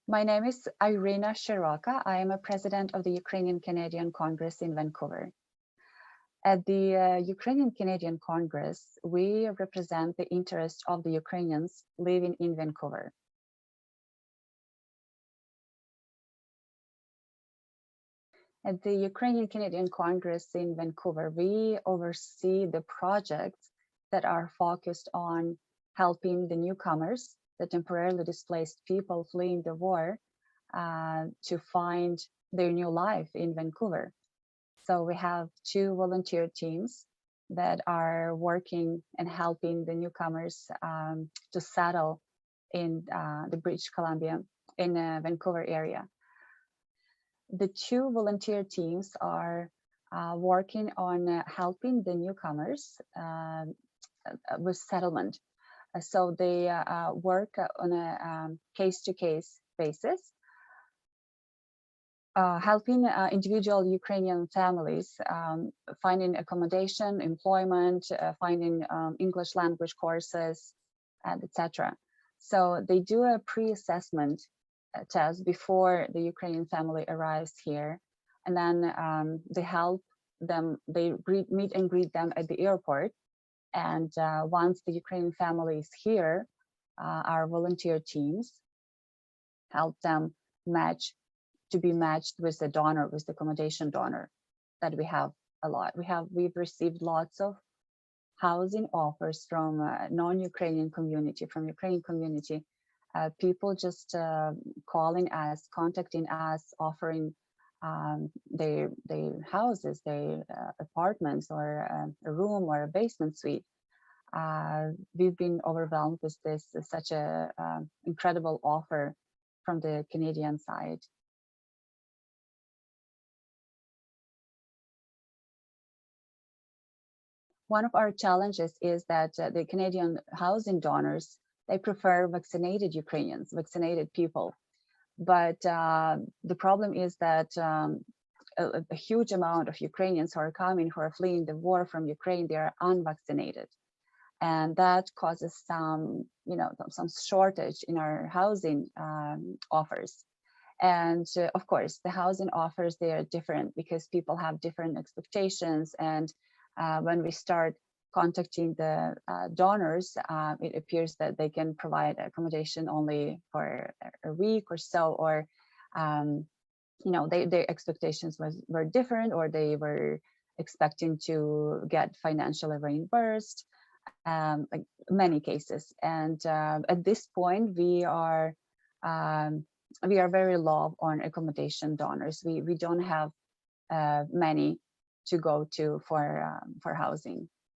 My name is Iryna Shyroka. I am a president of the Ukrainian Canadian Congress in Vancouver. At the Ukrainian Canadian Congress, we represent the interests of the Ukrainians living in Vancouver. At the Ukrainian Canadian Congress in Vancouver, we oversee the projects that are focused on helping the newcomers, the temporarily displaced people fleeing the war, to find their new life in Vancouver. So we have two volunteer teams that are working and helping the newcomers to settle in the British Columbia, in the Vancouver area. The two volunteer teams are working on helping the newcomers with settlement. So they work on a case-to-case basis, helping individual Ukrainian families finding accommodation, employment, finding English language courses, and etc. So they do a pre-assessment test before the Ukrainian family arrives here, and then they help them, they meet and greet them at the airport. And once the Ukrainian family is here, our volunteer teams help them to be matched with the donor, with the accommodation donor that we have a lot. We've received lots of housing offers from non-Ukrainian community, from Ukrainian community, people just calling us, contacting us, offering their houses, their apartments, or a room or a basement suite. We've been overwhelmed with this, such a incredible offer from the Canadian side. One of our challenges is that the Canadian housing donors, they prefer vaccinated Ukrainians, vaccinated people. But the problem is that a huge amount of Ukrainians who are coming, who are fleeing the war from Ukraine, they are unvaccinated. And that causes some, some shortage in our housing offers. And of course, the housing offers, they are different because people have different expectations. And when we start contacting the donors, it appears that they can provide accommodation only for a week or so, or their expectations were different, or they were expecting to get financially reimbursed, like many cases. And at this point, we are very low on accommodation donors. We don't have many to go to for housing.